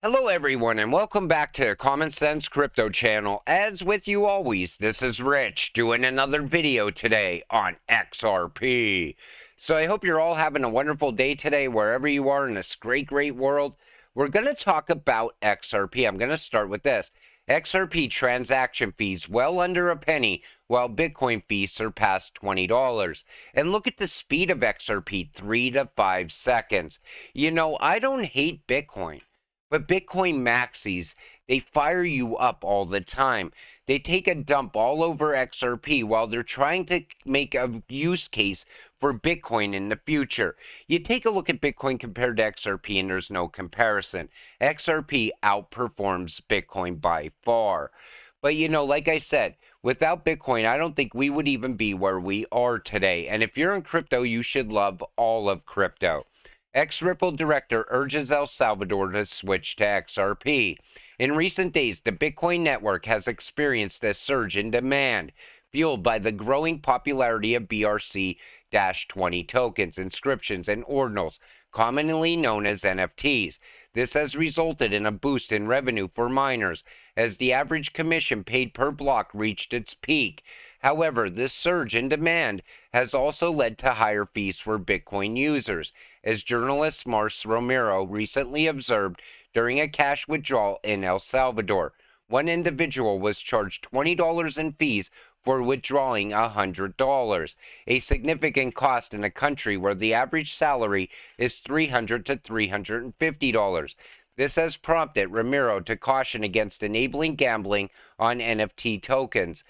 Hello everyone and welcome back to Common Sense Crypto channel. As with you always, this is Rich doing another video today on XRP. So I hope you're all having a wonderful day today wherever you are in this great world. We're going to talk about XRP. I'm going to start with this. XRP transaction fees well under a penny, while Bitcoin fees surpassed $20. And look at the speed of XRP, 3 to 5 seconds. You know, I don't hate Bitcoin. But Bitcoin maxis, they fire you up all the time. They take a dump all over XRP while they're trying to make a use case for Bitcoin in the future. You take a look at Bitcoin compared to XRP and there's no comparison. XRP outperforms Bitcoin by far. But you know, like I said, without Bitcoin, I don't think we would even be where we are today. And if you're in crypto, you should love all of crypto. Ex-Ripple director urges El Salvador to switch to XRP. In recent days, the Bitcoin network has experienced a surge in demand, fueled by the growing popularity of BRC-20 tokens, inscriptions, and ordinals, commonly known as NFTs. This has resulted in a boost in revenue for miners, as the average commission paid per block reached its peak. However, this surge in demand has also led to higher fees for Bitcoin users, as journalist Mars Romero recently observed during a cash withdrawal in El Salvador. One individual was charged $20 in fees for withdrawing $100, a significant cost in a country where the average salary is $300 to $350. This has prompted Romero to caution against enabling gambling on NFT tokens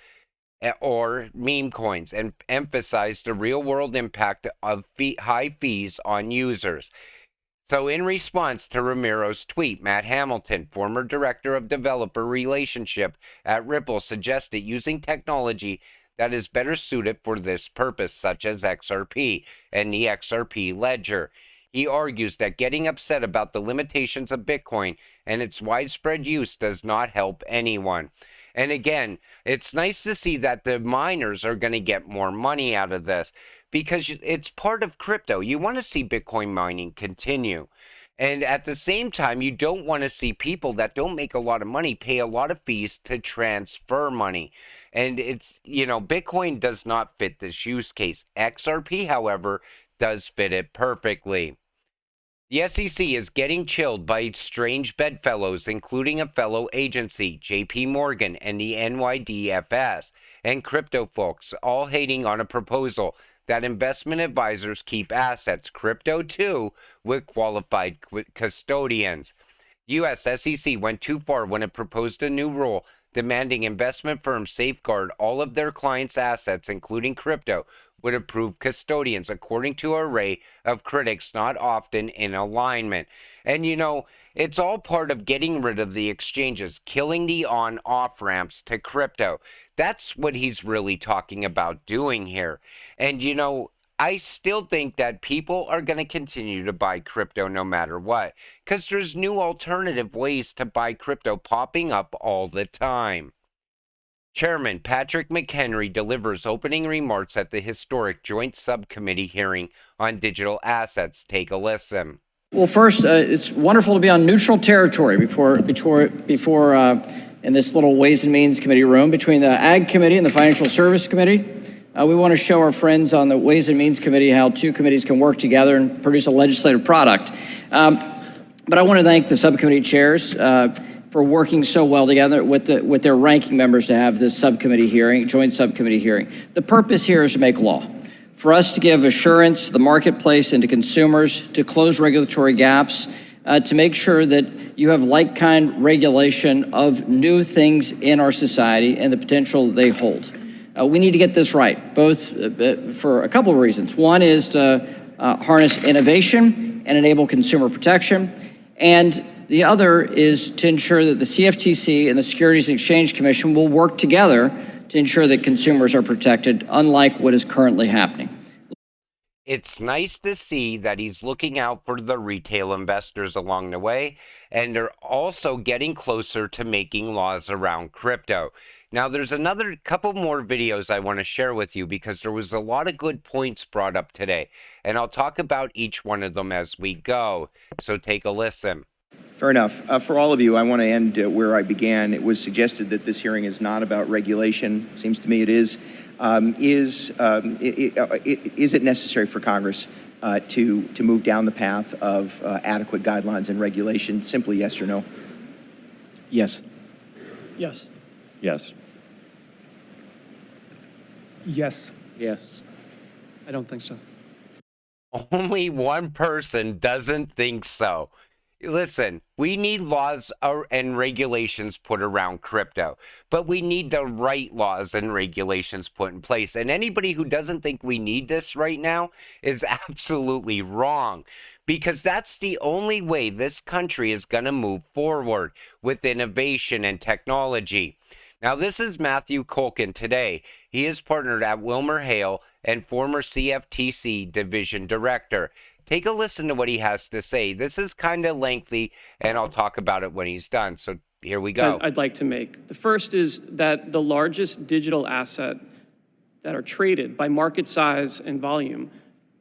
or meme coins and emphasize the real-world impact of high fees on users. So in response to Romero's tweet, Matt Hamilton, former director of developer relationship at Ripple, suggested using technology that is better suited for this purpose, such as XRP and the XRP ledger. He argues that getting upset about the limitations of Bitcoin and its widespread use does not help anyone. And again, it's nice to see that the miners are going to get more money out of this because it's part of crypto. You want to see Bitcoin mining continue. And at the same time, you don't want to see people that don't make a lot of money pay a lot of fees to transfer money. And it's, you know, Bitcoin does not fit this use case. XRP, however, does fit it perfectly. The SEC is getting chilled by strange bedfellows, including a fellow agency, JP Morgan, and the NYDFS, and crypto folks, all hating on a proposal that investment advisors keep assets, crypto too, with qualified custodians. U.S. SEC went too far when it proposed a new rule demanding investment firms safeguard all of their clients' assets, including crypto, with approved custodians, according to an array of critics not often in alignment. And you know, it's all part of getting rid of the exchanges, killing the on-off ramps to crypto. That's what he's really talking about doing here. And you know, I still think that people are going to continue to buy crypto no matter what, because there's new alternative ways to buy crypto popping up all the time. Chairman Patrick McHenry delivers opening remarks at the historic Joint Subcommittee hearing on digital assets. Take a listen. Well, first, it's wonderful to be on neutral territory before in this little Ways and Means Committee room between the Ag Committee and the Financial Service Committee. We want to show our friends on the Ways and Means Committee how two committees can work together and produce a legislative product. But I want to thank the subcommittee chairs for working so well together with their ranking members to have this subcommittee hearing, joint subcommittee hearing. The purpose here is to make law, for us to give assurance to the marketplace and to consumers, to close regulatory gaps, to make sure that you have like-kind regulation of new things in our society and the potential they hold. We need to get this right, both for a couple of reasons. One is to harness innovation and enable consumer protection, and the other is to ensure that the CFTC and the Securities and Exchange Commission will work together to ensure that consumers are protected, unlike what is currently happening. It's nice to see that he's looking out for the retail investors along the way, and they're also getting closer to making laws around crypto. Now, there's another couple more videos I want to share with you because there was a lot of good points brought up today, and I'll talk about each one of them as we go, so take a listen. Fair enough. For all of you, I want to end where I began. It was suggested that this hearing is not about regulation. It seems to me it is. Is it necessary for Congress to move down the path of adequate guidelines and regulation? Simply yes or no. Yes. Yes. Yes. Yes. Yes. I don't think so. Only one person doesn't think so. Listen, we need laws and regulations put around crypto, but we need the right laws and regulations put in place. And anybody who doesn't think we need this right now is absolutely wrong, because that's the only way this country is going to move forward with innovation and technology. Now, this is Matthew Culkin today. He is partnered at WilmerHale and former CFTC division director. Take a listen to what he has to say. This is kind of lengthy, and I'll talk about it when he's done. So here we go. I'd like to make. The first is that the largest digital asset that are traded by market size and volume,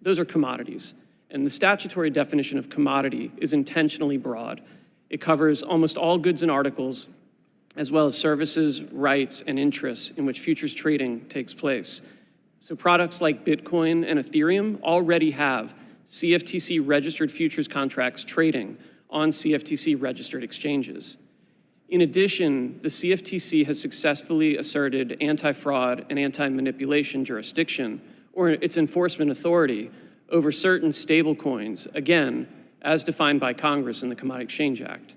those are commodities. And the statutory definition of commodity is intentionally broad. It covers almost all goods and articles, as well as services, rights, and interests in which futures trading takes place. So products like Bitcoin and Ethereum already have CFTC-registered futures contracts trading on CFTC-registered exchanges. In addition, the CFTC has successfully asserted anti-fraud and anti-manipulation jurisdiction, or its enforcement authority, over certain stablecoins, again, as defined by Congress in the Commodity Exchange Act.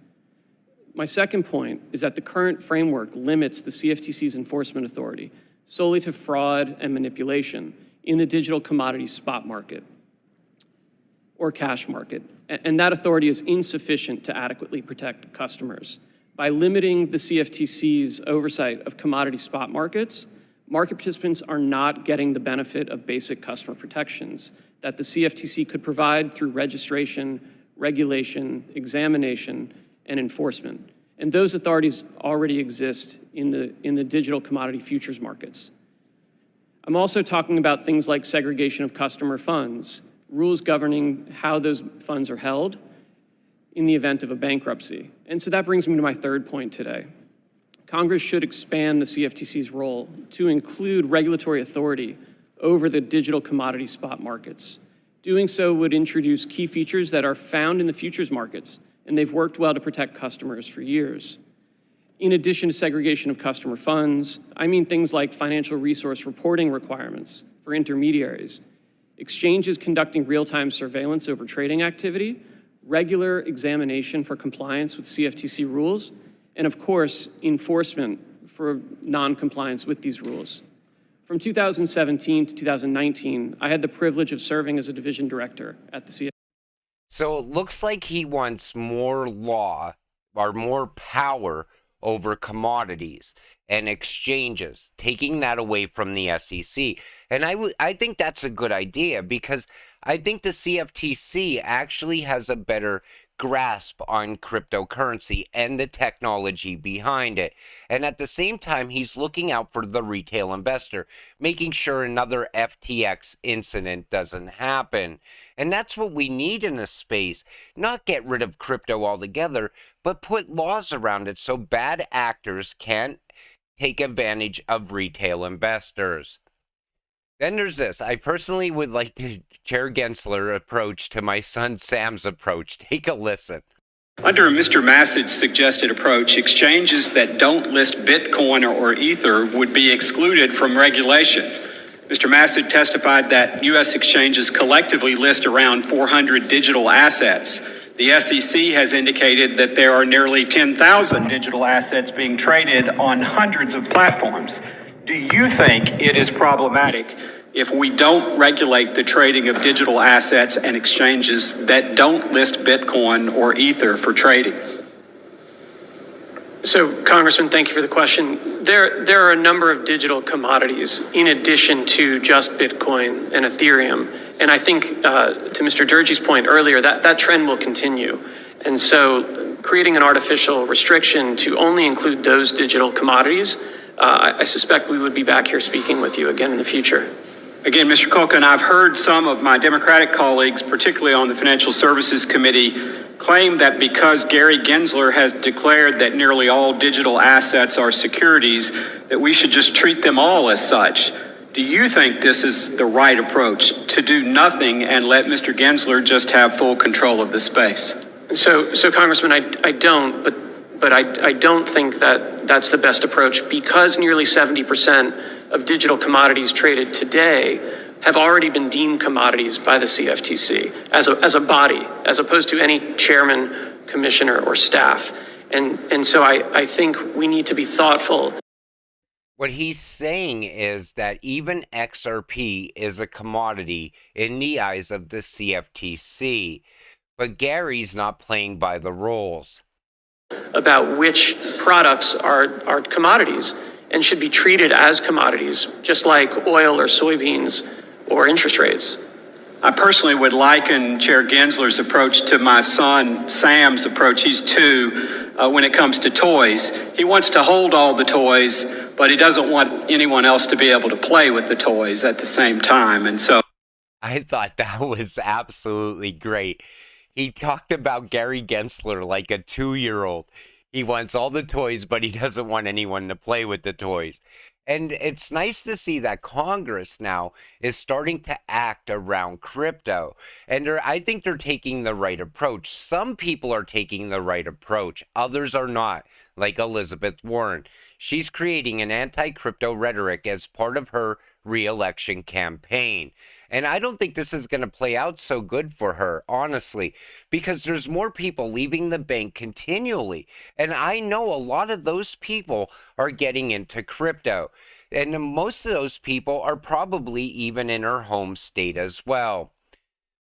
My second point is that the current framework limits the CFTC's enforcement authority solely to fraud and manipulation in the digital commodity spot market or cash market, and that authority is insufficient to adequately protect customers. By limiting the CFTC's oversight of commodity spot markets, market participants are not getting the benefit of basic customer protections that the CFTC could provide through registration, regulation, examination, and enforcement. And those authorities already exist in the digital commodity futures markets. I'm also talking about things like segregation of customer funds, rules governing how those funds are held in the event of a bankruptcy. And so that brings me to my third point today. Congress should expand the CFTC's role to include regulatory authority over the digital commodity spot markets. Doing so would introduce key features that are found in the futures markets, and they've worked well to protect customers for years. In addition to segregation of customer funds, I mean things like financial resource reporting requirements for intermediaries, exchanges conducting real-time surveillance over trading activity, regular examination for compliance with CFTC rules, and of course, enforcement for non-compliance with these rules. From 2017 to 2019, I had the privilege of serving as a division director at the CFTC. So it looks like he wants more law or more power over commodities and exchanges, taking that away from the SEC. And I think that's a good idea, because I think the CFTC actually has a better grasp on cryptocurrency and the technology behind it. And at the same time, he's looking out for the retail investor, making sure another FTX incident doesn't happen. And that's what we need in this space. Not get rid of crypto altogether, but put laws around it so bad actors can't take advantage of retail investors. Then there's this. I personally would like to Chair Gensler approach to my son Sam's approach. Take a listen. Under Mr. Massage's suggested approach, exchanges that don't list Bitcoin or Ether would be excluded from regulation. Mr. Massage testified that U.S. exchanges collectively list around 400 digital assets. The SEC has indicated that there are nearly 10,000 digital assets being traded on hundreds of platforms. Do you think it is problematic if we don't regulate the trading of digital assets and exchanges that don't list Bitcoin or Ether for trading? So, Congressman, thank you for the question. There are a number of digital commodities in addition to just Bitcoin and Ethereum. And I think, to Mr. Durgee's point earlier, that trend will continue. And so creating an artificial restriction to only include those digital commodities, I suspect we would be back here speaking with you again in the future. Again, Mr. Culkin, I've heard some of my Democratic colleagues, particularly on the Financial Services Committee, claim that because Gary Gensler has declared that nearly all digital assets are securities, that we should just treat them all as such. Do you think this is the right approach, to do nothing and let Mr. Gensler just have full control of the space? So Congressman, I don't, but I don't think that that's the best approach, because nearly 70% of digital commodities traded today have already been deemed commodities by the CFTC as a body, as opposed to any chairman, commissioner, or staff. And so I think we need to be thoughtful. What he's saying is that even XRP is a commodity in the eyes of the CFTC, but Gary's not playing by the rules. About which products are commodities and should be treated as commodities, just like oil or soybeans or interest rates. I personally would liken Chair Gensler's approach to my son Sam's approach. He's 2 when it comes to toys. He wants to hold all the toys, but he doesn't want anyone else to be able to play with the toys at the same time. And so I thought that was absolutely great. He talked about Gary Gensler like a 2-year-old. He wants all the toys, but he doesn't want anyone to play with the toys. And it's nice to see that Congress now is starting to act around crypto. And I think they're taking the right approach. Some people are taking the right approach. Others are not, like Elizabeth Warren. She's creating an anti-crypto rhetoric as part of her re-election campaign. And I don't think this is going to play out so good for her, honestly, because there's more people leaving the bank continually. And I know a lot of those people are getting into crypto. And most of those people are probably even in her home state as well.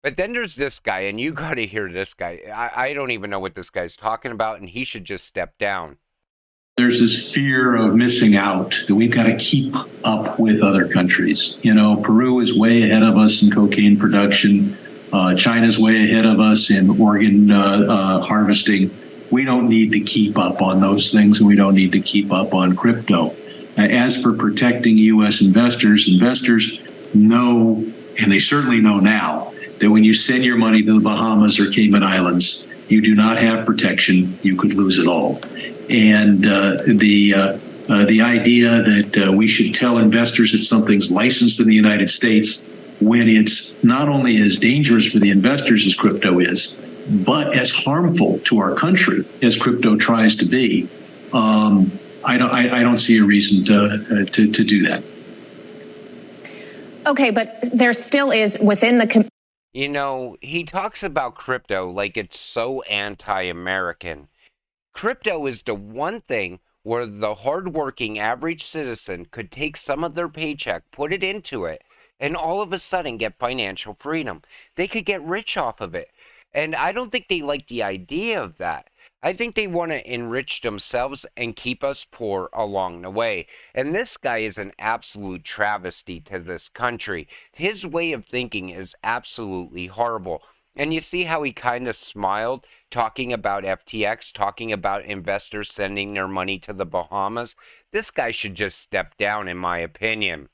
But then there's this guy, and you got to hear this guy. I don't even know what this guy's talking about, and he should just step down. There's this fear of missing out, that we've got to keep up with other countries. You know, Peru is way ahead of us in cocaine production. China's way ahead of us in organ harvesting. We don't need to keep up on those things, and we don't need to keep up on crypto. As for protecting U.S. investors, investors know, and they certainly know now, that when you send your money to the Bahamas or Cayman Islands, you do not have protection. You could lose it all. And the idea that we should tell investors that something's licensed in the United States when it's not only as dangerous for the investors as crypto is, but as harmful to our country as crypto tries to be, I don't see a reason to do that. Okay, but there still is within the. You know, he talks about crypto like it's so anti-American. Crypto is the one thing where the hardworking average citizen could take some of their paycheck, put it into it, and all of a sudden get financial freedom. They could get rich off of it. And I don't think they like the idea of that. I think they want to enrich themselves and keep us poor along the way. And this guy is an absolute travesty to this country. His way of thinking is absolutely horrible. And you see how he kind of smiled talking about FTX, talking about investors sending their money to the Bahamas. This guy should just step down, in my opinion.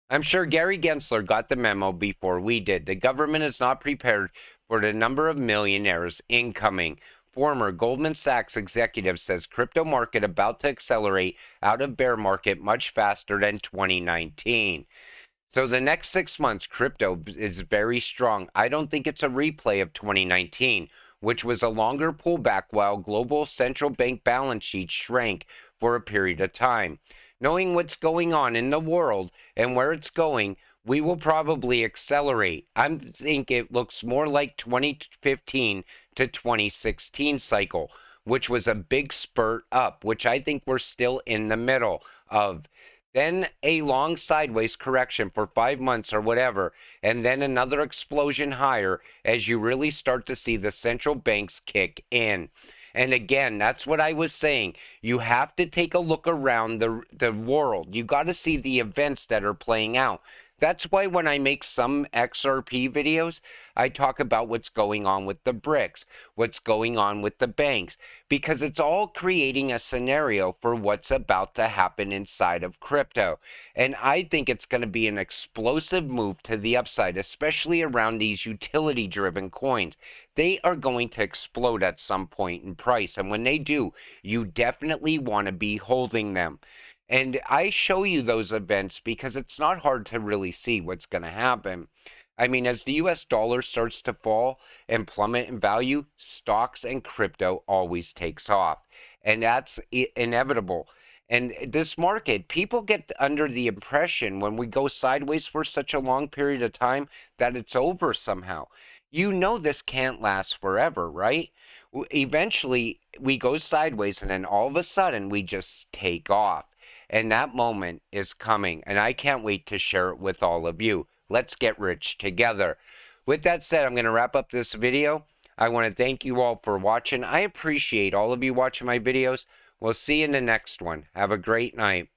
I'm sure Gary Gensler got the memo before we did. The government is not prepared for the number of millionaires incoming. Former Goldman Sachs executive says crypto market about to accelerate out of bear market much faster than 2019. So the next 6 months, crypto is very strong. I don't think it's a replay of 2019, which was a longer pullback while global central bank balance sheets shrank for a period of time. Knowing what's going on in the world and where it's going, we will probably accelerate. I think it looks more like 2015 to 2016 cycle, which was a big spurt up, which I think we're still in the middle of. Then a long sideways correction for 5 months or whatever, and then another explosion higher as you really start to see the central banks kick in. And again, that's what I was saying. You have to take a look around the world. You got to see the events that are playing out. That's why when I make some XRP videos, I talk about what's going on with the BRICS, what's going on with the banks, because it's all creating a scenario for what's about to happen inside of crypto. And I think it's going to be an explosive move to the upside, especially around these utility-driven coins. They are going to explode at some point in price. And when they do, you definitely want to be holding them. And I show you those events because it's not hard to really see what's going to happen. I mean, as the US dollar starts to fall and plummet in value, stocks and crypto always takes off. And that's inevitable. And this market, people get under the impression when we go sideways for such a long period of time that it's over somehow. You know this can't last forever, right? Eventually, we go sideways and then all of a sudden we just take off. And that moment is coming, and I can't wait to share it with all of you. Let's get rich together. With that said, I'm going to wrap up this video. I want to thank you all for watching. I appreciate all of you watching my videos. We'll see you in the next one. Have a great night.